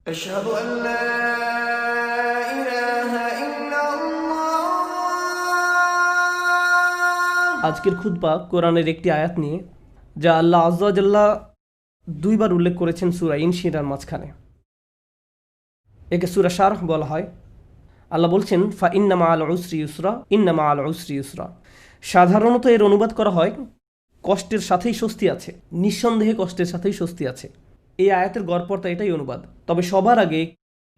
أشهد أن لا إله إلا الله। আজকের খুতবা কোরআনের একটি আয়াত নিয়ে, যা আল্লাহ আযজা ওয়া জাল্লা দুইবার উল্লেখ করেছেন সূরা ইনশিরার মাঝখানে। একে সূরা শারহ বলা হয়। আল্লাহ বলছেন, ফা ইন্না মাআল উসরি ইউসরা, ইন্না মাআল উসরি ইউসরা। সাধারণত এর অনুবাদ করা হয় কষ্টের সাথেই স্বস্তি আছে, নিঃসন্দেহে কষ্টের সাথেই স্বস্তি আছে। এই আয়াতের গড়পড়তা এটাই অনুবাদ। তবে সবার আগে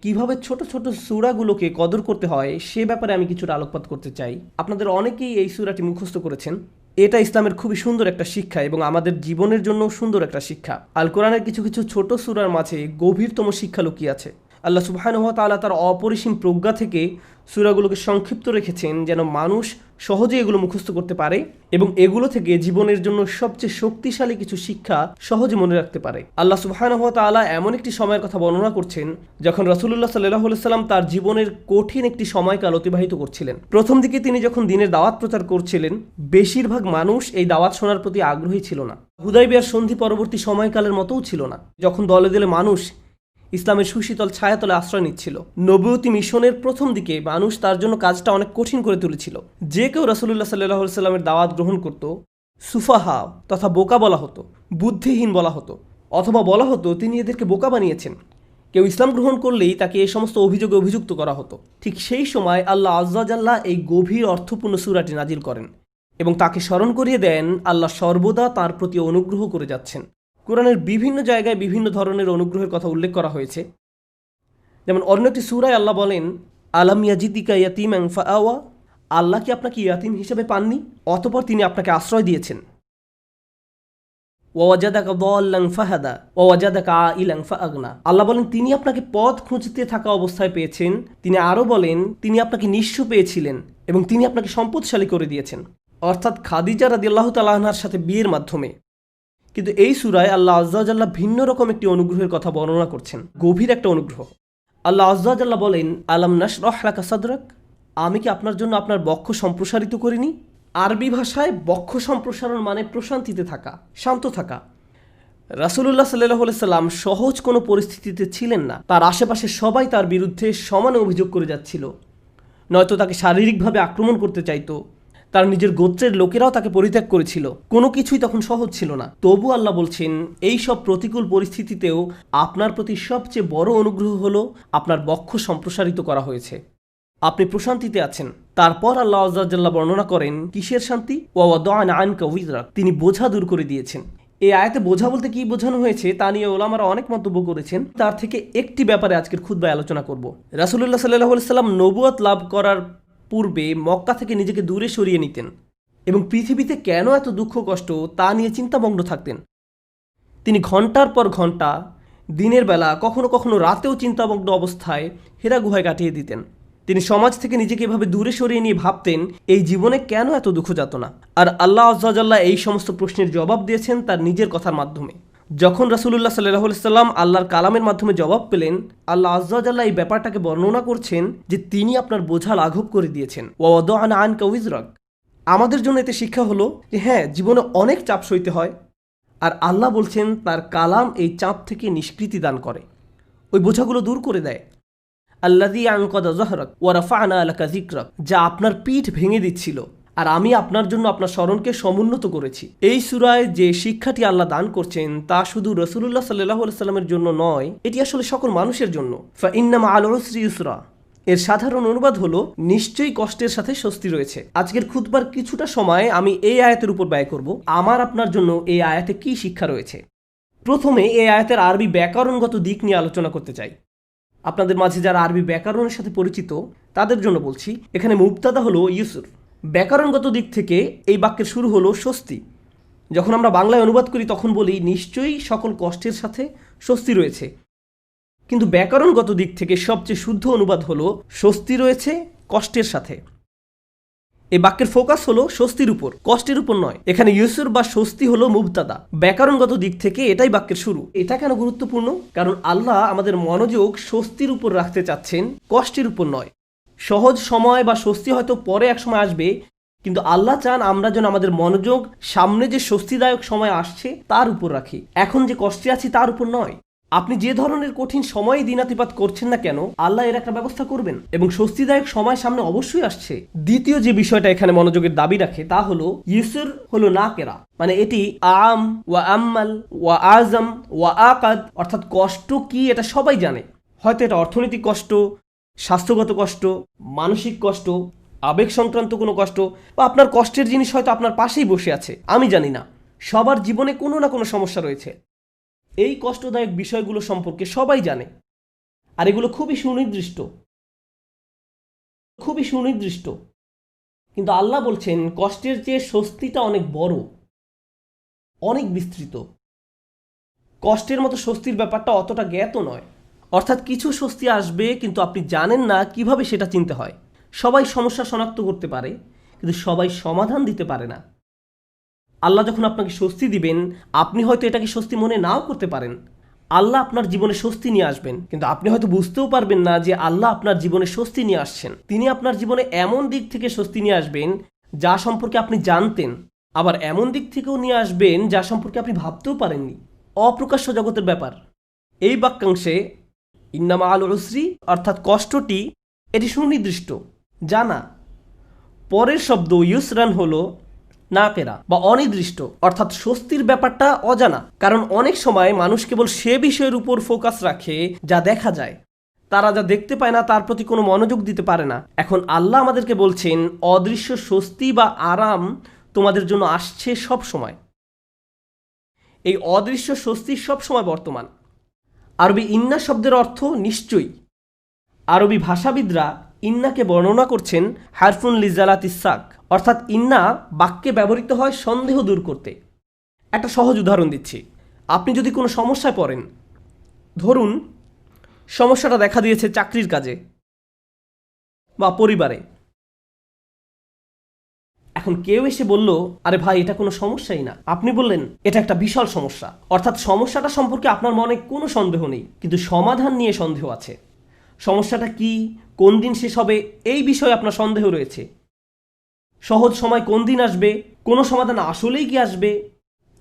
কিভাবে ছোট ছোট সূরাগুলোকে কদর করতে হয় সে ব্যাপারে আমি কিছুটা আলোকপাত করতে চাই। আপনাদের অনেকেই এই সূরাটি মুখস্থ করেছেন। এটা ইসলামের খুবই সুন্দর একটা শিক্ষা এবং আমাদের জীবনের জন্য সুন্দর একটা শিক্ষা। আল কোরআনের কিছু কিছু ছোট সূরার মাঝে গভীরতম শিক্ষা লুকিয়ে আছে। আল্লাহ সুবহানাহু ওয়া তাআলা তার অপরিসীম প্রজ্ঞা থেকে সূরাগুলোকে সংক্ষিপ্ত রেখেছেন, যেন মানুষ সহজে এগুলো মুখস্থ করতে পারে এবং এগুলো থেকে জীবনের জন্য সবচেয়ে শক্তিশালী কিছু শিক্ষা সহজে মনে রাখতে পারে। আল্লাহ সুবহানাহু ওয়া তাআলা এমন একটি সময়ের কথা বর্ণনা করছেন যখন রাসূলুল্লাহ সাল্লাল্লাহু আলাইহি সাল্লাম তার জীবনের কঠিন একটি সময়কাল অতিবাহিত করছিলেন। প্রথম দিকে তিনি যখন দ্বীনের দাওয়াত প্রচার করছিলেন, বেশিরভাগ মানুষ এই দাওয়াত শোনার প্রতি আগ্রহী ছিল না। হুদায়বিয়ার সন্ধি পরবর্তী সময়কালের মতোও ছিল না, যখন দলে দলে মানুষ ইসলামের সুশীতল ছায়াতলে আশ্রয় নিচ্ছিল। নবুয়তি মিশনের প্রথম দিকে মানুষ তার জন্য কাজটা অনেক কঠিন করে তুলেছিল। যে কেউ রাসূলুল্লাহ সাল্লাল্লাহু আলাইহি সাল্লামের দাওয়াত গ্রহণ করত, সুফাহা তথা বোকা বলা হতো, বুদ্ধিহীন বলা হতো, অথবা বলা হতো তিনি এদেরকে বোকা বানিয়েছেন। কেউ ইসলাম গ্রহণ করলেই তাকে এই সমস্ত অভিযোগে অভিযুক্ত করা হতো। ঠিক সেই সময় আল্লাহ আযজা ওয়া জাল্লা এই গভীর অর্থপূর্ণ সূরাটি নাজিল করেন এবং তাকে স্মরণ করিয়ে দেন আল্লাহ সর্বদা তার প্রতি অনুগ্রহ করে যাচ্ছেন। কোরআনের বিভিন্ন জায়গায় বিভিন্ন ধরনের অনুগ্রহের কথা উল্লেখ করা হয়েছে। যেমন অন্য একটি সূরায় আল্লাহ বলেন, আলাম ইয়াজিদিকা ইয়াতীমান ফাআওয়া। আল্লাহ কি আপনাকে ইয়াতীম হিসেবে পাননি, অতঃপর তিনি আপনাকে আশ্রয় দিয়েছেন। ওয়াজাদাকা দাল্লান ফাহাদা ওয়াজাদাকা আইলান ফাআগনা। আল্লাহ বলেন তিনি আপনাকে পথ খুঁজতে থাকা অবস্থায় পেয়েছেন। তিনি আরও বলেন তিনি আপনাকে নিঃস্ব পেয়েছিলেন এবং তিনি আপনাকে সম্পদশালী করে দিয়েছেন, অর্থাৎ খাদিজা রাদিয়াল্লাহু তাআলা আনহার সাথে বিয়ের মাধ্যমে। কিন্তু এই সূরায় আল্লাহ আযজা ওয়া জাল্লা ভিন্ন রকম একটি অনুগ্রহের কথা বর্ণনা করছেন, গভীর একটা অনুগ্রহ। আল্লাহ আযজা ওয়া জাল্লা বলেন, আলাম নাশরাহ লাকা সাদরাক। আমি কি আপনার জন্য আপনার বক্ষ সম্প্রসারিত করিনি? আরবি ভাষায় বক্ষ সম্প্রসারণ মানে প্রশান্তিতে থাকা, শান্ত থাকা। রাসূলুল্লাহ সাল্লাল্লাহু আলাইহি সাল্লাম সহজ কোনো পরিস্থিতিতে ছিলেন না। তার আশেপাশে সবাই তার বিরুদ্ধে সমানে অভিযোগ করে যাচ্ছিল, নয়তো তাকে শারীরিকভাবে আক্রমণ করতে চাইতো। তার নিজের গোত্রের লোকেরাও তাকে পরিত্যাগ করেছিল। কোনো কিছুই তখন সহজ ছিল না। তবু আল্লাহ বলছেন, এই সব প্রতিকূল পরিস্থিতিতেও আপনার প্রতি সবচেয়ে বড় অনুগ্রহ হলো আপনার বক্ষ সম্প্রসারিত করা হয়েছে, আপনি প্রশান্তিতে আছেন। তারপর আল্লাহ আযজা ওয়া জাল্লা বর্ণনা করেন কিসের শান্তি, ওয়া ওয়াদা'না আনকা উযরাক। তিনি বোঝা দূর করে দিয়েছেন। এই আয়াতে বোঝা বলতে কি বোঝানো হয়েছে তা নিয়ে ওলামারা অনেক মন্তব্য করেছেন। তার থেকে একটি ব্যাপারে আজকের খুতবায় আলোচনা করব। রাসূলুল্লাহ সাল্লাল্লাহু আলাইহি সাল্লাম নবুয়ত লাভ করার পূর্বে মক্কা থেকে নিজেকে দূরে সরিয়ে নিতেন এবং পৃথিবীতে কেন এত দুঃখ কষ্ট তা নিয়ে চিন্তামগ্ন থাকতেন। তিনি ঘন্টার পর ঘন্টা দিনের বেলা, কখনো কখনো রাতেও চিন্তামগ্ন অবস্থায় হেরা গুহায় কাটিয়ে দিতেন। তিনি সমাজ থেকে নিজেকে এভাবে দূরে সরিয়ে নিয়ে ভাবতেন এই জীবনে কেন এত দুঃখ যাতনা। আর আল্লাহ আযজা ওয়া জাল্লা এই সমস্ত প্রশ্নের জবাব দিয়েছেন তার নিজের কথার মাধ্যমে। যখন রাসূলুল্লাহ সাল্লাল্লাহু আলাইহি সাল্লাম আল্লাহর কালামের মাধ্যমে জবাব পেলেন, আল্লাহ আযজা ওয়া জাল্লা এই ব্যাপারটাকে বর্ণনা করছেন যে তিনি আপনার বোঝা লাঘব করে দিয়েছেন। ওয়া ওয়াদা'না আনকা উযরাক। আমাদের জন্য এতে শিক্ষা হলো যে হ্যাঁ, জীবনে অনেক চাপ সইতে হয়, আর আল্লাহ বলছেন তার কালাম এই চাপ থেকে নিষ্কৃতি দান করে, ওই বোঝাগুলো দূর করে দেয়। আল্লাযী আনকাযা যাহরাক ওয়া রাফা'না লাকা যিকরাক। যা আপনার পিঠ ভেঙে দিচ্ছিল, আর আমি আপনার জন্য আপনার স্মরণকে সমুন্নত করেছি। এই সূরায় যে শিক্ষাটি আল্লাহ দান করছেন তা শুধু রাসূলুল্লাহ সাল্লাল্লাহু আলাইহি সাল্লামের জন্য নয়, এটি আসলে সকল মানুষের জন্য। ফা ইন্না মাআল উসরি ইউসরা। এর সাধারণ অনুবাদ হলো নিশ্চয়ই কষ্টের সাথে স্বস্তি রয়েছে। আজকের খুতবার কিছুটা সময় আমি এই আয়াতের উপর ব্যয় করব। আমার আপনার জন্য এই আয়াতে কি শিক্ষা রয়েছে। প্রথমে এই আয়াতের আরবি ব্যাকরণগত দিক নিয়ে আলোচনা করতে চাই। আপনাদের মাঝে যারা আরবি ব্যাকরণের সাথে পরিচিত তাদের জন্য বলছি, এখানে মুবতাদা হলো ইউসুর। ব্যাকরণগত দিক থেকে এই বাক্যের শুরু হলো স্বস্তি। যখন আমরা বাংলায় অনুবাদ করি তখন বলি নিশ্চয়ই সকল কষ্টের সাথে স্বস্তি রয়েছে, কিন্তু ব্যাকরণগত দিক থেকে সবচেয়ে শুদ্ধ অনুবাদ হলো স্বস্তি রয়েছে কষ্টের সাথে। এই বাক্যের ফোকাস হলো স্বস্তির উপর, কষ্টের উপর নয়। এখানে ইউসুর বা স্বস্তি হলো মুবতাদা। ব্যাকরণগত দিক থেকে এটাই বাক্যের শুরু। এটা কেন গুরুত্বপূর্ণ? কারণ আল্লাহ আমাদের মনোযোগ স্বস্তির উপর রাখতে চাচ্ছেন, কষ্টের উপর নয়। সহজ সময় বা স্বস্তি হয়তো পরে এক সময় আসবে, কিন্তু আল্লাহ চান আমরা যেন আমাদের মনোযোগ সামনে যে স্বস্তিদায়ক সময় আসছে তার উপর রাখি, এখন যে কষ্টে আছি তার উপর নয়। আপনি যে ধরনের কঠিন সময়ে দিনাতিপাত করছেন না কেন, আল্লাহ এর একটা ব্যবস্থা করবেন এবং স্বস্তিদায়ক সময় সামনে অবশ্যই আসছে। দ্বিতীয় যে বিষয়টা এখানে মনোযোগের দাবি রাখে তা হলো ইউসুর হলো নাকেরা, মানে এটি আম ওয়া আম্মাল ওয়া আজম ওয়া আকাদ, অর্থাৎ কষ্ট কি এটা সবাই জানে। হয়তো এটা অর্থনৈতিক কষ্ট, স্বাস্থ্যগত কষ্ট, মানসিক কষ্ট, আবেগ সংক্রান্ত কোনো কষ্ট, বা আপনার কষ্টের জিনিস হয়তো আপনার পাশেই বসে আছে, আমি জানি না। সবার জীবনে কোনো না কোনো সমস্যা রয়েছে। এই কষ্টদায়ক বিষয়গুলো সম্পর্কে সবাই জানে, আর এগুলো খুবই সুনির্দিষ্ট। কিন্তু আল্লাহ বলছেন কষ্টের চেয়ে স্বস্তিটা অনেক বড়, অনেক বিস্তৃত। কষ্টের মতো স্বস্তির ব্যাপারটা অতটা জ্ঞাত নয়। অর্থাৎ কিছু স্বস্তি আসবে কিন্তু আপনি জানেন না কিভাবে সেটা চিনতে হয়। সবাই সমস্যা শনাক্ত করতে পারে কিন্তু সবাই সমাধান দিতে পারে না। আল্লাহ যখন আপনাকে স্বস্তি দিবেন, আপনি হয়তো এটাকে স্বস্তি মনে নাও করতে পারেন। আল্লাহ আপনার জীবনে স্বস্তি নিয়ে আসবেন, কিন্তু আপনি হয়তো বুঝতেও পারবেন না যে আল্লাহ আপনার জীবনে স্বস্তি নিয়ে আসছেন। তিনি আপনার জীবনে এমন দিক থেকে স্বস্তি নিয়ে আসবেন যা সম্পর্কে আপনি জানতেন, আবার এমন দিক থেকেও নিয়ে আসবেন যা সম্পর্কে আপনি ভাবতেও পারেননি। অপ্রকাশ্য জগতের ব্যাপার। এই বাক্যাংশে ইন্নামা আল উসরি অর্থাৎ কষ্টটি এটি সুনির্দিষ্ট, জানা। পরের শব্দ ইউসরান হলো নাকেরা বা অনির্দিষ্ট, অর্থাৎ স্বস্তির ব্যাপারটা অজানা। কারণ অনেক সময় মানুষ কেবল সে বিষয়ের উপর ফোকাস রাখে যা দেখা যায়। তারা যা দেখতে পায় না তার প্রতি কোনো মনোযোগ দিতে পারে না। এখন আল্লাহ আমাদেরকে বলছেন অদৃশ্য স্বস্তি বা আরাম তোমাদের জন্য আসছে সব সময়। এই অদৃশ্য স্বস্তি সব সময় বর্তমান। আরবি ইন্না শব্দের অর্থ নিশ্চয়ই। আরবি ভাষাবিদরা ইন্নাকে বর্ণনা করছেন হারফুন লিজালাত ইসাক, অর্থাৎ ইন্না বাক্যে ব্যবহৃত হয় সন্দেহ দূর করতে। একটা সহজ উদাহরণ দিচ্ছি। আপনি যদি কোনো সমস্যায় পড়েন, ধরুন সমস্যাটা দেখা দিয়েছে চাকরির কাজে বা পরিবারে। এখন কেউ এসে বলল, আরে ভাই এটা কোনো সমস্যাই না। আপনি বললেন এটা একটা বিশাল সমস্যা, অর্থাৎ সমস্যাটা সম্পর্কে আপনার মনে কোনো সন্দেহ নেই, কিন্তু সমাধান নিয়ে সন্দেহ আছে। সমস্যাটা কি, কোন দিন শেষ হবে, এই বিষয়ে আপনার সন্দেহ রয়েছে। সহজ সময় কোন দিন আসবে, কোনো সমাধান আসলেই কি আসবে,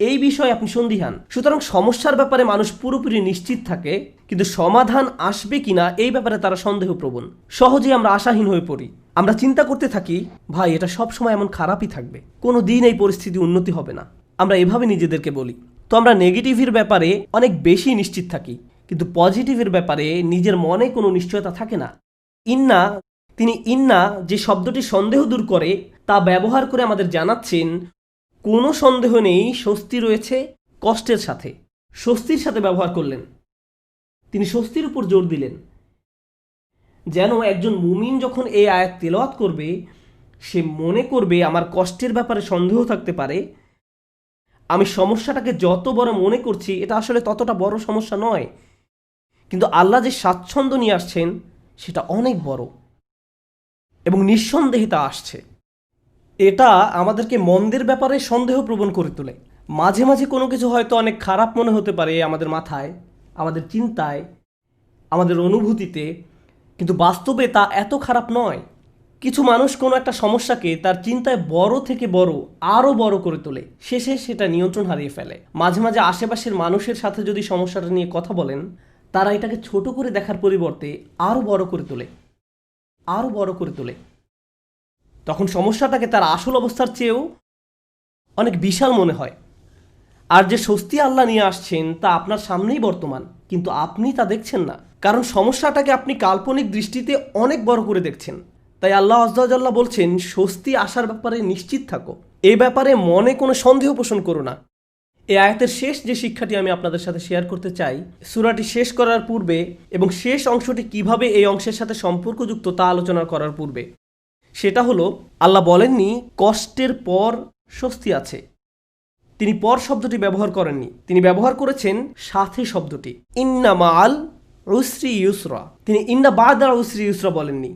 এই বিষয়ে আপনি সন্দিহান। সুতরাং সমস্যার ব্যাপারে মানুষ পুরোপুরি নিশ্চিত থাকে, কিন্তু সমাধান আসবে কিনা এই ব্যাপারে তারা সন্দেহপ্রবণ। সহজেই আমরা আশাহীন হয়ে পড়ি। আমরা চিন্তা করতে থাকি, ভাই এটা সব সময় এমন খারাপই থাকবে, কোনো দিন এই পরিস্থিতি উন্নতি হবে না। আমরা এভাবে নিজেদেরকে বলি। তো আমরা নেগেটিভের ব্যাপারে অনেক বেশি নিশ্চিত থাকি, কিন্তু পজিটিভের ব্যাপারে নিজের মনে কোনো নিশ্চয়তা থাকে না। তিনি ইন্না যে শব্দটি সন্দেহ দূর করে তা ব্যবহার করে আমাদের জানাচ্ছেন কোনো সন্দেহ নেই, স্বস্তি রয়েছে কষ্টের সাথে। স্বস্তির সাথে ব্যবহার করলেন, তিনি স্বস্তির উপর জোর দিলেন। যেন একজন মুমিন যখন এই আয়াত তেলাওয়াত করবে, সে মনে করবে আমার কষ্টের ব্যাপারে সন্দেহ থাকতে পারে, আমি সমস্যাটাকে যত বড় মনে করছি এটা আসলে ততটা বড় সমস্যা নয়, কিন্তু আল্লাহ যে স্বাচ্ছন্দ্য নিয়ে আসছেন সেটা অনেক বড় এবং নিঃসন্দেহে তা আসছে। এটা আমাদেরকে মন্দের ব্যাপারে সন্দেহপ্রবণ করে তোলে। মাঝে মাঝে কোনো কিছু হয়তো অনেক খারাপ মনে হতে পারে আমাদের মাথায়, আমাদের চিন্তায়, আমাদের অনুভূতিতে, কিন্তু বাস্তবে তা এত খারাপ নয়। কিছু মানুষ কোনো একটা সমস্যাকে তার চিন্তায় বড় থেকে বড় আরও বড় করে তোলে, শেষে সেটা নিয়ন্ত্রণ হারিয়ে ফেলে। মাঝে মাঝে আশেপাশের মানুষের সাথে যদি সমস্যাটা নিয়ে কথা বলেন, তারা এটাকে ছোট করে দেখার পরিবর্তে আরও বড় করে তোলে। তখন সমস্যাটাকে তার আসল অবস্থার চেয়েও অনেক বিশাল মনে হয়। আর যে স্বস্তি আল্লাহ নিয়ে আসছেন তা আপনার সামনেই বর্তমান, কিন্তু আপনি তা দেখছেন না, কারণ সমস্যাটাকে আপনি কাল্পনিক দৃষ্টিতে অনেক বড় করে দেখছেন। তাই আল্লাহ আযজা ওয়া জাল্লা বলছেন স্বস্তি আসার ব্যাপারে নিশ্চিত থাকো, এই ব্যাপারে মনে কোনো সন্দেহ পোষণ করো না। এই আয়াতের শেষ যে শিক্ষাটি আমি আপনাদের সাথে শেয়ার করতে চাই, সূরাটি শেষ করার পূর্বে এবং শেষ অংশটি কিভাবে এই অংশের সাথে সম্পর্কযুক্ত তা আলোচনা করার পূর্বে, সেটা হলো আল্লাহ বলেননি কষ্টের পর স্বস্তি আছে। তিনি পর শব্দটি ব্যবহার করেননি, তিনি ব্যবহার করেছেন সাথে শব্দটি, ইন্না মাআল উসরি ইউসরা। তিনি ইন্না বা'দাল উসরি ইউসরা বলেননি।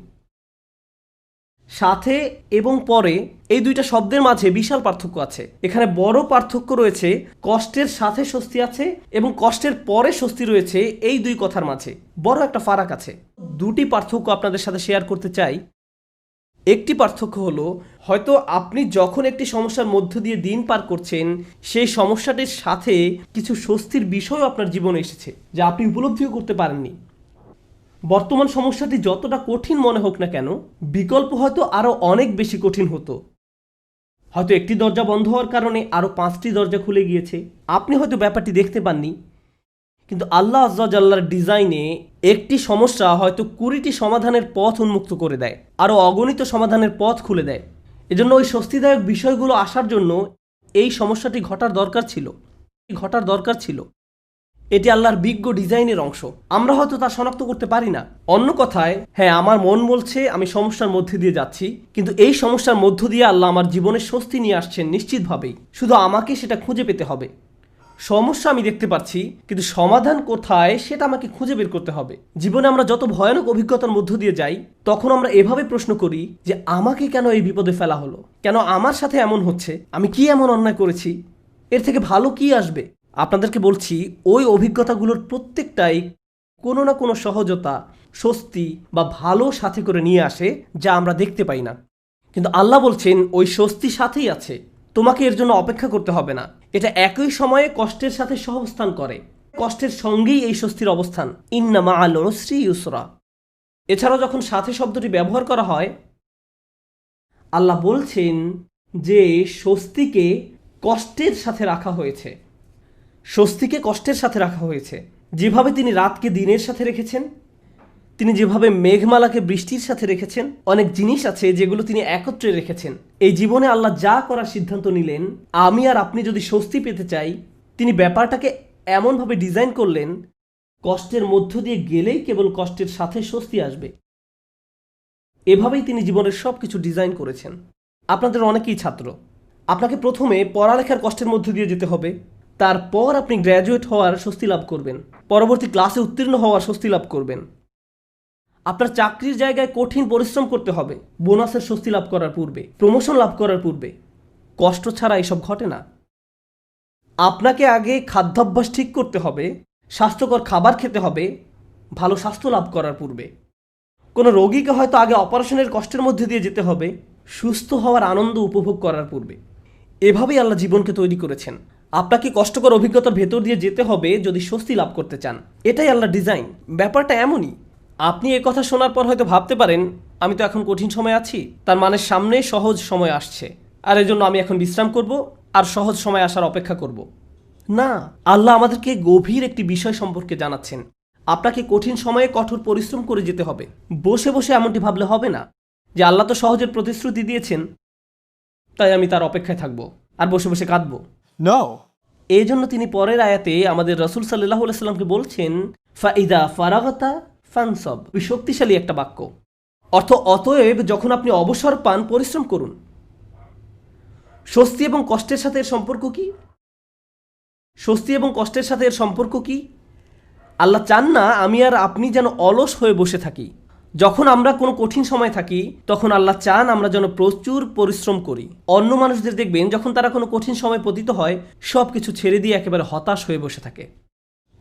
সাথে এবং পরে এই দুইটা শব্দের মাঝে বিশাল পার্থক্য আছে। এখানে বড় পার্থক্য রয়েছে কষ্টের সাথে স্বস্তি আছে এবং কষ্টের পরে স্বস্তি রয়েছে, এই দুই কথার মাঝে বড় একটা ফারাক আছে। দুটি পার্থক্য আপনাদের সাথে শেয়ার করতে চাই। একটি পার্থক্য হলো, হয়তো আপনি যখন একটি সমস্যার মধ্য দিয়ে দিন পার করছেন, সেই সমস্যাটির সাথে কিছু স্বস্তির বিষয়ও আপনার জীবনে এসেছে যা আপনি উপলব্ধিও করতে পারেননি। বর্তমান সমস্যাটি যতটা কঠিন মনে হোক না কেন, বিকল্প হয়তো আরও অনেক বেশি কঠিন হতো। হয়তো একটি দরজা বন্ধ হওয়ার কারণে আরও 5টি দরজা খুলে গিয়েছে। আপনি হয়তো ব্যাপারটি দেখতে পাননি, কিন্তু আল্লাহ আজ্জা জাল্লার ডিজাইনে একটি সমস্যা হয়তো 20টি সমাধানের পথ উন্মুক্ত করে দেয়, আরও অগণিত সমাধানের পথ খুলে দেয়। এজন্য ওই স্বস্তিদায়ক বিষয়গুলো আসার জন্য এই সমস্যাটি ঘটার দরকার ছিল। এটি আল্লাহর বিজ্ঞ ডিজাইনের অংশ। আমরা হয়তো তা শনাক্ত করতে পারি না। অন্য কথায়, হ্যাঁ, আমার মন বলছে আমি সমস্যার মধ্যে দিয়ে যাচ্ছি, কিন্তু এই সমস্যার মধ্য দিয়ে আল্লাহ আমার জীবনে স্বস্তি নিয়ে আসছেন নিশ্চিতভাবেই। শুধু আমাকে সেটা খুঁজে পেতে হবে। সমস্যা আমি দেখতে পাচ্ছি, কিন্তু সমাধান কোথায় সেটা আমাকে খুঁজে বের করতে হবে। জীবনে আমরা যত ভয়ানক অভিজ্ঞতার মধ্য দিয়ে যাই, তখন আমরা এভাবে প্রশ্ন করি যে আমাকে কেন এই বিপদে ফেলা হলো, কেন আমার সাথে এমন হচ্ছে, আমি কি এমন অন্যায় করেছি, এর থেকে ভালো কি আসবে। আপনাদেরকে বলছি, ওই অভিজ্ঞতাগুলোর প্রত্যেকটাই কোনো না কোনো সহজতা, স্বস্তি বা ভালো সাথে করে নিয়ে আসে, যা আমরা দেখতে পাই না। কিন্তু আল্লাহ বলছেন ওই স্বস্তি সাথেই আছে, তোমাকে এর জন্য অপেক্ষা করতে হবে না। এটা একই সময়ে কষ্টের সাথে সহাবস্থান করে, কষ্টের সঙ্গেই এই স্বস্তির অবস্থান। ইন্না মাআল উসরি ইউসরা। এছাড়াও যখন সাথে শব্দটি ব্যবহার করা হয়, আল্লাহ বলছেন যে স্বস্তিকে কষ্টের সাথে রাখা হয়েছে। স্বস্তিকে কষ্টের সাথে রাখা হয়েছে। যেভাবে তিনি রাতকে দিনের সাথে রেখেছেন, তিনি যেভাবে মেঘমালাকে বৃষ্টির সাথে রেখেছেন, অনেক জিনিস আছে যেগুলো তিনি একত্রে রেখেছেন। এই জীবনে আল্লাহ যা করার সিদ্ধান্ত নিলেন, আমি আর আপনি যদি স্বস্তি পেতে চাই, তিনি ব্যাপারটাকে এমনভাবে ডিজাইন করলেন, কষ্টের মধ্য দিয়ে গেলেই কেবল কষ্টের সাথে স্বস্তি আসবে। এভাবেই তিনি জীবনের সব কিছু ডিজাইন করেছেন। আপনাদের অনেকেই ছাত্র, আপনাকে প্রথমে পড়ালেখার কষ্টের মধ্য দিয়ে যেতে হবে, তারপর আপনি গ্র্যাজুয়েট হওয়ার স্বস্তি লাভ করবেন, পরবর্তী ক্লাসে উত্তীর্ণ হওয়ার স্বস্তি লাভ করবেন। আপনার চাকরির জায়গায় কঠিন পরিশ্রম করতে হবে বোনাসের স্বস্তি লাভ করার পূর্বে, প্রমোশন লাভ করার পূর্বে। কষ্ট ছাড়া এসব ঘটে না। আপনাকে আগে খাদ্যাভ্যাস ঠিক করতে হবে, স্বাস্থ্যকর খাবার খেতে হবে ভালো স্বাস্থ্য লাভ করার পূর্বে। কোনো রোগীকে হয়তো আগে অপারেশনের কষ্টের মধ্যে দিয়ে যেতে হবে সুস্থ হওয়ার আনন্দ উপভোগ করার পূর্বে। এভাবেই আল্লাহ জীবনকে তৈরি করেছেন। আপনাকে কষ্টকর অভিজ্ঞতার ভেতর দিয়ে যেতে হবে যদি স্বস্তি লাভ করতে চান। এটাই আল্লাহ ডিজাইন। ব্যাপারটা এমনই। আপনি এ কথা শোনার পর হয়তো ভাবতে পারেন, আমি তো এখন কঠিন সময় আছি, তার মানে সামনে সহজ সময় আসছে, আর এজন্য আমি এখন বিশ্রাম করব আর সহজ সময় আসার অপেক্ষা করব। না, আল্লাহ আমাদেরকে গভীর একটি বিষয় সম্পর্কে জানাচ্ছেন। আপনাকে কঠিন সময়ে কঠোর পরিশ্রম করে যেতে হবে। বসে বসে এমনটি ভাবলে হবে না যে আল্লাহ তো সহজের প্রতিশ্রুতি দিয়েছেন, তাই আমি তার অপেক্ষায় থাকবো আর বসে বসে কাঁদবো। No. এই জন্য তিনি পরের আয়াতে আমাদের রাসূল সাল্লাল্লাহু আলাইহি সাল্লামকে বলছেন, ফাইদা ফারাগতা ফানসব। শক্তিশালী একটা বাক্য। অর্থ, অতএব যখন আপনি অবসর পান পরিশ্রম করুন। স্বস্তি এবং কষ্টের সাথে এর সম্পর্ক কি? স্বস্তি এবং কষ্টের সাথে এর সম্পর্ক কি? আল্লাহ চান না আমি আর আপনি যেন অলস হয়ে বসে থাকি। যখন আমরা কোনো কঠিন সময় থাকি, তখন আল্লাহ চান আমরা যেন প্রচুর পরিশ্রম করি। অন্য মানুষদের দেখবেন যখন তারা কোনো কঠিন সময় পতিত হয়, সব কিছু ছেড়ে দিয়ে একেবারে হতাশ হয়ে বসে থাকে।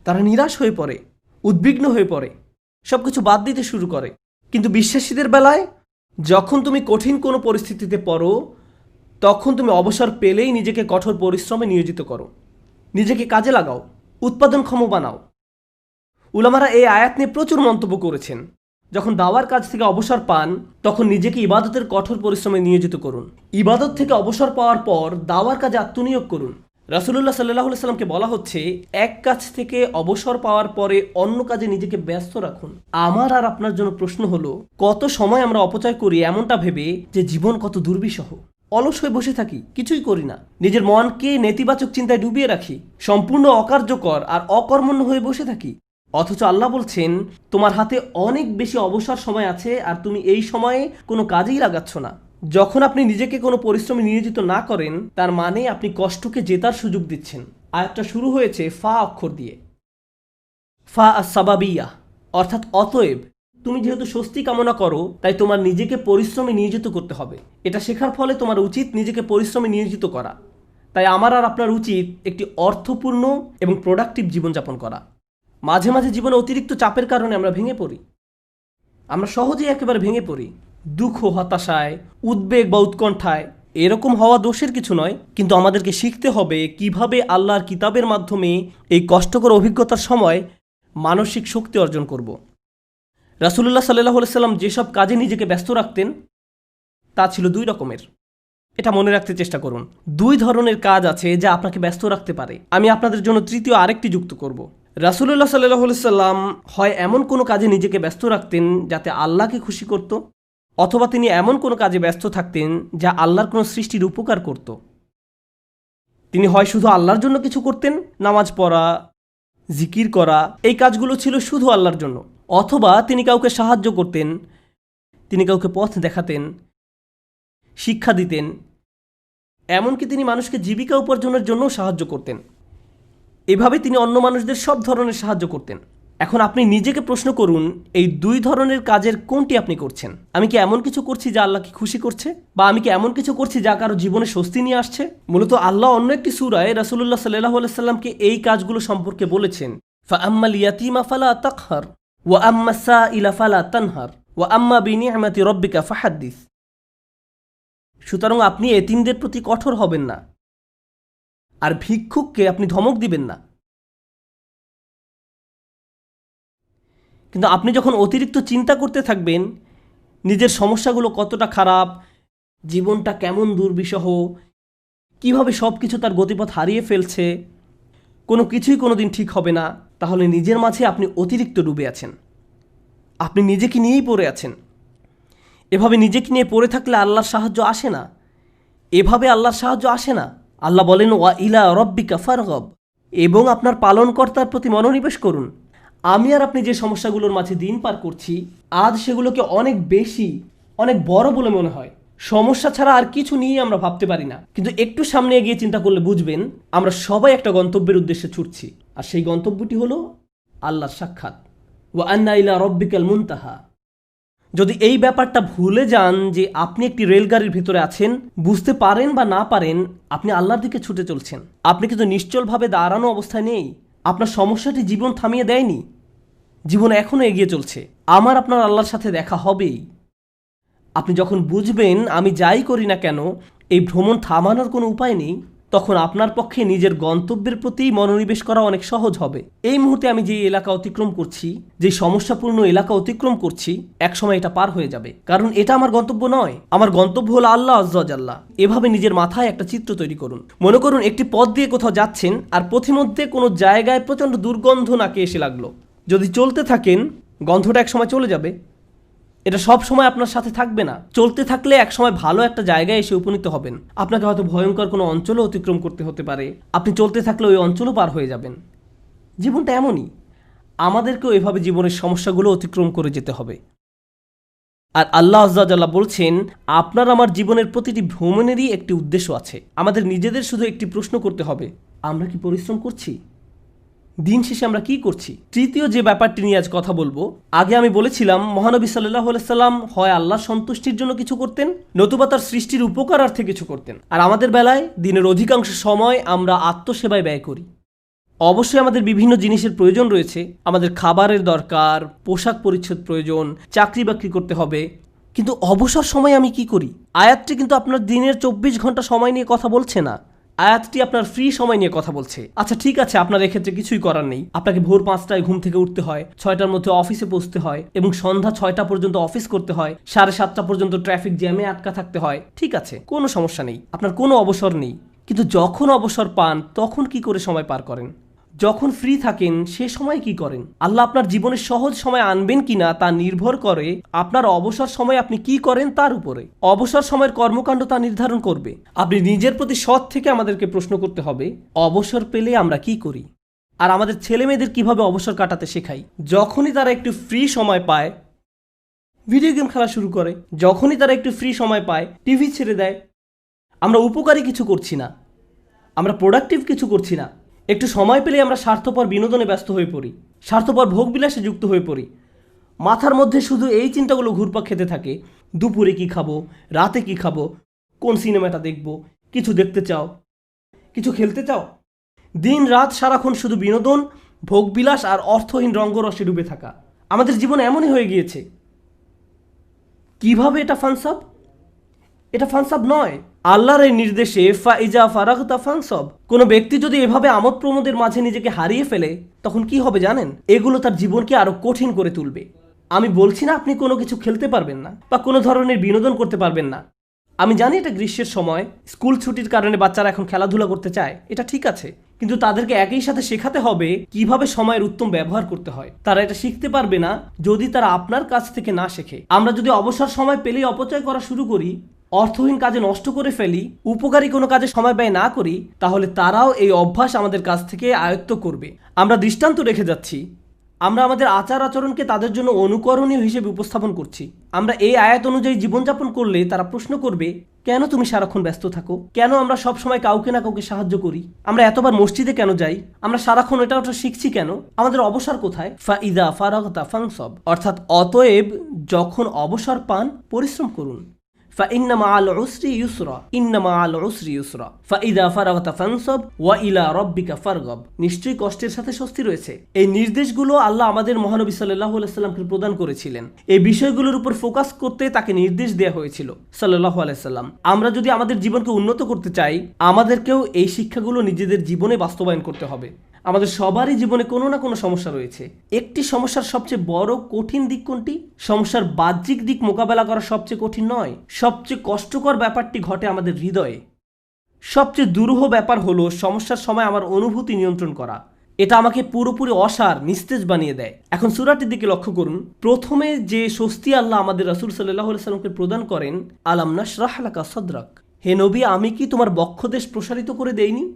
তারা নিরাশ হয়ে পড়ে, উদ্বিগ্ন হয়ে পড়ে, সব কিছু বাদ দিতে শুরু করে। কিন্তু বিশ্বাসীদের বেলায় যখন তুমি কঠিন কোনো পরিস্থিতিতে পড়ো, তখন তুমি অবসর পেলেই নিজেকে কঠোর পরিশ্রমে নিয়োজিত করো, নিজেকে কাজে লাগাও, উৎপাদনক্ষম বানাও। উলামারা এই আয়াত নিয়ে প্রচুর মন্তব্য করেছেন। যখন দাওয়ার কাজ থেকে অবসর পান, তখন নিজেকে ইবাদতের কঠোর পরিশ্রমে নিয়োজিত করুন। ইবাদত থেকে অবসর পাওয়ার পর দাওয়ার কাজে আত্মনিয়োগ করুন। রাসূলুল্লাহ সাল্লাল্লাহু আলাইহি সাল্লামকে বলা হচ্ছে, এক কাজ থেকে অবসর পাওয়ার পরে অন্য কাজে নিজেকে ব্যস্ত রাখুন। আমার আর আপনার জন্য প্রশ্ন হলো, কত সময় আমরা অপচয় করি এমনটা ভেবে যে জীবন কত দুর্বিষহ। অলস হয়ে বসে থাকি, কিছুই করি না, নিজের মনকে নেতিবাচক চিন্তায় ডুবিয়ে রাখি, সম্পূর্ণ অকার্যকর আর অকর্মণ্য হয়ে বসে থাকি। অথচ আল্লাহ বলছেন, তোমার হাতে অনেক বেশি অবসর সময় আছে আর তুমি এই সময়ে কোনো কাজেই লাগাচ্ছ না। যখন আপনি নিজেকে কোনো পরিশ্রমে নিয়োজিত না করেন, তার মানে আপনি কষ্টকে জেতার সুযোগ দিচ্ছেন। আয়াতটা শুরু হয়েছে ফা অক্ষর দিয়ে, ফা আস-সাবাবিয়া, অর্থাৎ অতএব। তুমি যেহেতু স্বস্তি কামনা করো, তাই তোমার নিজেকে পরিশ্রমে নিয়োজিত করতে হবে। এটা শেখার ফলে তোমার উচিত নিজেকে পরিশ্রমে নিয়োজিত করা। তাই আমার আর আপনার উচিত একটি অর্থপূর্ণ এবং প্রোডাক্টিভ জীবনযাপন করা। মাঝে মাঝে জীবনে অতিরিক্ত চাপের কারণে আমরা ভেঙে পড়ি, আমরা সহজেই একেবারে ভেঙে পড়ি। দুঃখ, হতাশায়, উদ্বেগ বা উৎকণ্ঠায়। এরকম হওয়া দোষের কিছু নয়, কিন্তু আমাদেরকে শিখতে হবে কিভাবে আল্লাহর কিতাবের মাধ্যমে এই কষ্টকর অভিজ্ঞতার সময় মানসিক শক্তি অর্জন করব। রাসূলুল্লাহ সাল্লাল্লাহু আলাইহি সাল্লাম যেসব কাজে নিজেকে ব্যস্ত রাখতেন তা ছিল দুই রকমের। এটা মনে রাখতে চেষ্টা করুন। দুই ধরনের কাজ আছে যা আপনাকে ব্যস্ত রাখতে পারে। আমি আপনাদের জন্য তৃতীয় আরেকটি যুক্ত করব। রাসূলুল্লাহ সাল্লাল্লাহু আলাইহি সাল্লাম হয় এমন কোনো কাজে নিজেকে ব্যস্ত রাখতেন যাতে আল্লাহকে খুশি করত, অথবা তিনি এমন কোনো কাজে ব্যস্ত থাকতেন যা আল্লাহর কোনো সৃষ্টির উপকার করত। তিনি হয় শুধু আল্লাহর জন্য কিছু করতেন, নামাজ পড়া, জিকির করা, এই কাজগুলো ছিল শুধু আল্লাহর জন্য, অথবা তিনি কাউকে সাহায্য করতেন, তিনি কাউকে পথ দেখাতেন, শিক্ষা দিতেন, এমনকি তিনি মানুষকে জীবিকা উপার্জনের জন্যও সাহায্য করতেন। এভাবে তিনি অন্য মানুষদের সব ধরনের সাহায্য করতেন। এখন আপনি নিজেকে প্রশ্ন করুন, এই দুই ধরনের কাজের কোনটি আপনি করছেন? আমি কি এমন কিছু করছি যা আল্লাহকে খুশি করছে, বা আমি কি এমন কিছু করছি যা কারো জীবনে স্বস্তি নিয়ে আসছে? মূলত আল্লাহ অন্য একটি সূরায় রাসূলুল্লাহ সাল্লাল্লাহু আলাইহি সাল্লামকে এই কাজগুলো সম্পর্কে বলেছেন, ফাআম্মাল ইয়াতীমা ফালা তাকহার ওয়া আম্মাস সাইলা ফালা তানহার ওয়া আম্মা বিনি'মাতি রাব্বিকা ফাহাদ্দিস। সুতরাং আপনি এতিমদের প্রতি কঠোর হবেন না, আর ভিক্ষুককে আপনি ধমক দিবেন না। কিন্তু আপনি যখন অতিরিক্ত চিন্তা করতে থাকবেন নিজের সমস্যাগুলো কতটা খারাপ, জীবনটা কেমন দুর্বিষহ, কিভাবে সব কিছু তার গতিপথ হারিয়ে ফেলছে, কোনো কিছুই কোনো দিন ঠিক হবে না, তাহলে নিজের মাঝে আপনি অতিরিক্ত ডুবে আছেন। আপনি নিজেকে নিয়েই পড়ে আছেন। এভাবে নিজেকে নিয়ে পড়ে থাকলে আল্লাহর সাহায্য আসে না। এভাবে আল্লাহর সাহায্য আসে না। আল্লাহ বলেন, ওয়া ইলা রব্বিকা ফারগব, এবং আপনার পালনকর্তার প্রতি মনোনিবেশ করুন। আমি আর আপনি যে সমস্যাগুলোর মাঝে দিন পার করছি, আজ সেগুলোকে অনেক বেশি, অনেক বড় বলে মনে হয়। সমস্যা ছাড়া আর কিছু নিয়ে আমরা ভাবতে পারি না। কিন্তু একটু সামনে এগিয়ে চিন্তা করলে বুঝবেন আমরা সবাই একটা গন্তব্যের উদ্দেশ্যে ছুটছি, আর সেই গন্তব্যটি হলো আল্লাহর সাক্ষাৎ। ওয়া আন্না ইলা রব্বিকাল মুনতাহা। যদি এই ব্যাপারটা ভুলে যান যে আপনি একটি রেলগাড়ির ভিতরে আছেন, বুঝতে পারেন বা না পারেন আপনি আল্লাহর দিকে ছুটে চলছেন। আপনি কিন্তু নিশ্চলভাবে দাঁড়ানো অবস্থায় নেই। আপনার সমস্যাটি জীবন থামিয়ে দেয়নি, জীবন এখনো এগিয়ে চলছে। আমার আপনার আল্লাহর সাথে দেখা হবেই। আপনি যখন বুঝবেন আমি যাই করি না কেন এই ভ্রমণ থামানোর কোনো উপায় নেই, তখন আপনার পক্ষে নিজের গন্তব্যের প্রতি মনোনিবেশ করা অনেক সহজ হবে। এই মুহূর্তে আমি যে এলাকা অতিক্রম করছি, যে সমস্যাপূর্ণ এলাকা অতিক্রম করছি, একসময় এটা পার হয়ে যাবে, কারণ এটা আমার গন্তব্য নয়। আমার গন্তব্য হলো আল্লাহ আজ্জা ওয়া জাল্লা। এভাবে নিজের মাথায় একটা চিত্র তৈরি করুন। মনে করুন একটি পথ দিয়ে কোথাও যাচ্ছেন, আর পথিমধ্যে কোনো জায়গায় প্রচণ্ড দুর্গন্ধ নাকে এসে লাগলো। যদি চলতে থাকেন গন্ধটা একসময় চলে যাবে। এটা সব সময় আপনার সাথে থাকবে না। চলতে থাকলে একসময় ভালো একটা জায়গায় এসে উপনীত হবেন। আপনাকে হয়তো ভয়ঙ্কর কোনো অঞ্চলও অতিক্রম করতে হতে পারে। আপনি চলতে থাকলে ওই অঞ্চলও পার হয়ে যাবেন। জীবনটা এমনই, আমাদেরকেও এভাবে জীবনের সমস্যাগুলো অতিক্রম করে যেতে হবে। আর আল্লাহ আজ্জা ওয়া জাল্লা বলছেন, আপনার আমার জীবনের প্রতিটি ভ্রমণেরই একটি উদ্দেশ্য আছে। আমাদের নিজেদের শুধু একটি প্রশ্ন করতে হবে, আমরা কি পরিশ্রম করছি? দিন শেষে আমরা কি করছি? তৃতীয় যে ব্যাপারটি নিয়ে আজ কথা বলবো, আগে আমি বলেছিলাম মহানবী সাল্লাল্লাহু আলাইহি সাল্লাম হয় আল্লাহর সন্তুষ্টির জন্য কিছু করতেন, নতুবা তার সৃষ্টির উপকারার্থে কিছু করতেন। আর আমাদের বেলায় দিনের অধিকাংশ সময় আমরা আত্মসেবায় ব্যয় করি। অবশ্যই আমাদের বিভিন্ন জিনিসের প্রয়োজন রয়েছে। আমাদের খাবারের দরকার, পোশাক পরিচ্ছদ প্রয়োজন, চাকরি বাকরি করতে হবে। কিন্তু অবসর সময় আমি কি করি? আয়াতটি কিন্তু আপনার দিনের 24 ঘন্টা সময় নিয়ে কথা বলছে না। আয়াতটি আপনার ফ্রি সময় নিয়ে কথা বলছে। আচ্ছা ঠিক আছে, আপনার এক্ষেত্রে কিছুই করার নেই। আপনাকে ভোর 5টায় ঘুম থেকে উঠতে হয়, 6টার মধ্যে অফিসে পৌঁছতে হয়, এবং সন্ধ্যা 6টা পর্যন্ত অফিস করতে হয়, 7:30 পর্যন্ত ট্রাফিক জ্যামে আটকা থাকতে হয়। ঠিক আছে, কোনো সমস্যা নেই, আপনার কোনো অবসর নেই। কিন্তু যখন অবসর পান তখন কি করে সময় পার করেন? যখন ফ্রি থাকেন সে সময় কি করেন? আল্লাহ আপনার জীবনে সহজ সময় আনবেন কিনা তা নির্ভর করে আপনার অবসর সময় আপনি কি করেন তার উপরে। অবসর সময়ের কর্মকাণ্ড তা নির্ধারণ করবে। আপনি নিজের প্রতি সৎ থেকে আমাদেরকে প্রশ্ন করতে হবে, অবসর পেলে আমরা কি করি? আর আমাদের ছেলে মেয়েদের কিভাবে অবসর কাটাতে শেখাই? যখনই তারা একটু ফ্রি সময় পায় ভিডিও গেম খেলা শুরু করে, যখনই তারা একটু ফ্রি সময় পায় টিভি ছেড়ে দেয়। আমরা উপকারী কিছু করছি না, আমরা প্রোডাক্টিভ কিছু করছি না। একটু সময় পেলে আমরা স্বার্থপর বিনোদনে ব্যস্ত হয়ে পড়ি, স্বার্থপর ভোগবিলাসে যুক্ত হয়ে পড়ি। মাথার মধ্যে শুধু এই চিন্তাগুলো ঘুরপাক খেতে থাকে, দুপুরে কি খাবো, রাতে কি খাবো, কোন সিনেমাটা দেখবো, কিছু দেখতে চাও, কিছু খেলতে চাও। দিন রাত সারাক্ষণ শুধু বিনোদন, ভোগবিলাস আর অর্থহীন রঙ্গরসে ডুবে থাকা। আমাদের জীবন এমনই হয়ে গিয়েছে। কিভাবে এটা ফানসাব? এটা ফানসাব নয়। আল্লাহর এই নির্দেশে ফাইজা ফারাগতা ফানসাব। কোনো ব্যক্তি যদি এভাবে আমোদ প্রমোদের মাঝে নিজেকে হারিয়ে ফেলে তখন কি হবে জানেন? এগুলো তার জীবনকে আরো কঠিন করে তুলবে। আমি বলছি না আপনি কোনো কিছু খেলতে পারবেন না বা কোনো ধরনের বিনোদন করতে পারবেন না। আমি জানি এটা গ্রীষ্মের সময়, স্কুল ছুটির কারণে বাচ্চারা এখন খেলাধুলা করতে চায়, এটা ঠিক আছে, কিন্তু তাদেরকে একই সাথে শেখাতে হবে কিভাবে সময়ের উত্তম ব্যবহার করতে হয়। তারা এটা শিখতে পারবে না যদি তারা আপনার কাছ থেকে না শেখে। আমরা যদি অবসর সময় পেলেই অপচয় করা শুরু করি, অর্থহীন কাজে নষ্ট করে ফেলি, উপকারী কোনো কাজে সময় ব্যয় না করি, তাহলে তারাও এই অভ্যাস আমাদের কাছ থেকে আয়ত্ত করবে। আমরা দৃষ্টান্ত রেখে যাচ্ছি। আমরা আমাদের আচার আচরণকে তাদের জন্য অনুকরণীয় হিসেবে উপস্থাপন করছি। আমরা এই আয়াত অনুযায়ী জীবনযাপন করলে তারা প্রশ্ন করবে, কেন তুমি সারাক্ষণ ব্যস্ত থাকো? কেন আমরা সব সময় কাউকে না কাউকে সাহায্য করি? আমরা এতবার মসজিদে কেন যাই? আমরা সারাক্ষণ এটা ওটা শিখছি কেন? আমাদের অবসর কোথায়? ফাইদা ফারাগতা ফানসাব, অর্থাৎ অতএব যখন অবসর পান পরিশ্রম করুন। فإن مع العسر يسرا إن مع العسر يسرا فإذا فرغت فانصب وإلى ربك فارغب। নিশ্চয়ই কষ্টের সাথে স্বস্তি রয়েছে। এই নির্দেশগুলো আল্লাহ আমাদের মহানবী সাল্লাল্লাহু আলাইহি সাল্লামকে প্রদান করেছিলেন। এই বিষয়গুলোর উপর ফোকাস করতে তাকে নির্দেশ দেওয়া হয়েছিল সাল্লাল্লাহু আলাইহি সাল্লাম। আমরা যদি আমাদের জীবনকে উন্নত করতে চাই, আমাদেরকেও এই শিক্ষাগুলো নিজেদের জীবনে বাস্তবায়ন করতে হবে। আমাদের সবারই জীবনে কোনো না কোনো সমস্যা রয়েছে। একটি সমস্যার সবচেয়ে বড় কঠিন দিক কোনটি? সমস্যার বাহ্যিক দিক মোকাবেলা করা সবচেয়ে কঠিন নয়, সবচেয়ে কষ্টকর ব্যাপারটি ঘটে আমাদের হৃদয়ে। সবচেয়ে দুরূহ ব্যাপার হলো সমস্যার সময় আমার অনুভূতি নিয়ন্ত্রণ করা। এটা আমাকে পুরোপুরি অসার, নিস্তেজ বানিয়ে দেয়। এখন সূরাটির দিকে লক্ষ্য করুন। প্রথমে যে স্বস্তি আল্লাহ আমাদের রাসূল সাল্লাল্লাহু আলাইহি সাল্লামকে প্রদান করেন, আলাম নাশরাহ লাকা সাদরাক, হে নবী, আমি কি তোমার বক্ষদেশ প্রসারিত করে দেইনি?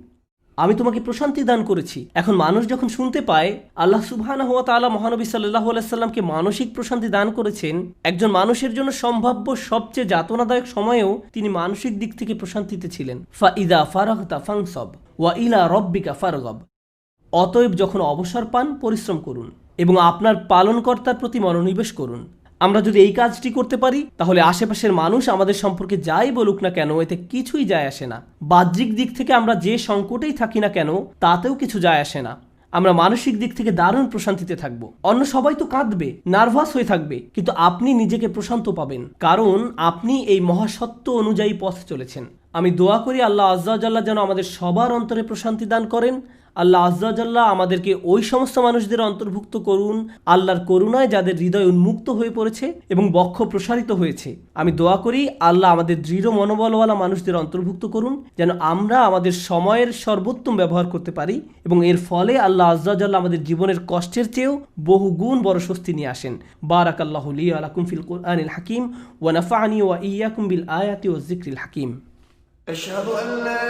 আমি তোমাকে প্রশান্তি দান করেছি। এখন মানুষ যখন শুনতে পায় আল্লাহ সুবহানাহু ওয়া তাআলা মহানবী সাল্লাল্লাহু আলাইহি সাল্লামকে মানসিক প্রশান্তি দান করেছেন, একজন মানুষের জন্য সম্ভাব্য সবচেয়ে যাতনাদায়ক সময়েও তিনি মানসিক দিক থেকে প্রশান্তিতে ছিলেন। ফাইদা ফারাগতা ফানসাব ওয়া ইলা রাব্বিকা ফারগাব। অতএব যখন অবসর পান পরিশ্রম করুন এবং আপনার পালনকর্তার প্রতি মনোনিবেশ করুন। আমরা যদি এই কাজটি করতে পারি তাহলে আশেপাশের মানুষ আমাদের সম্পর্কে যাই বলুক না কেন এতে কিছুই যায় আসে না। বাহ্যিক দিক থেকে আমরা যে সংকটেই থাকি না কেন তাতেও কিছু যায় আসে না। আমরা মানসিক দিক থেকে দারুণ প্রশান্তিতে থাকবো। অন্য সবাই তো কাঁদবে, নার্ভাস হয়ে থাকবে, কিন্তু আপনি নিজেকে প্রশান্ত পাবেন, কারণ আপনি এই মহাসত্য অনুযায়ী পথ চলেছেন। আমি দোয়া করি আল্লাহ আজ্জা ওয়া জাল্লা যেন আমাদের সবার অন্তরে প্রশান্তি দান করেন। আল্লাহ আজ্জা ওয়া জাল্লা আমাদেরকে ওই সমস্ত মানুষদের অন্তর্ভুক্ত করুন আল্লাহর করুণায় যাদের হৃদয় উন্মুক্ত হয়ে পড়েছে এবং বক্ষ প্রসারিত হয়েছে। আমি দোয়া করি আল্লাহ আমাদের দৃঢ় মনোবলওয়ালা মানুষদের অন্তর্ভুক্ত করুন যেন আমরা আমাদের সময়ের সর্বোত্তম ব্যবহার করতে পারি এবং এর ফলে আল্লাহ আজ্জা ওয়া জাল্লা আমাদের জীবনের কষ্টের চেয়েও বহু গুণ বড় স্বস্তি নিয়ে আসেন। বারাকাল্লাহু লি ওয়া লাকুম ফিল কুরআনিল হাকিম ওয়া নাফা'নি ওয়া ইয়্যাকুম বিল আয়াতি ওয়াজ যিকরিল হাকিম। أشهد أن لا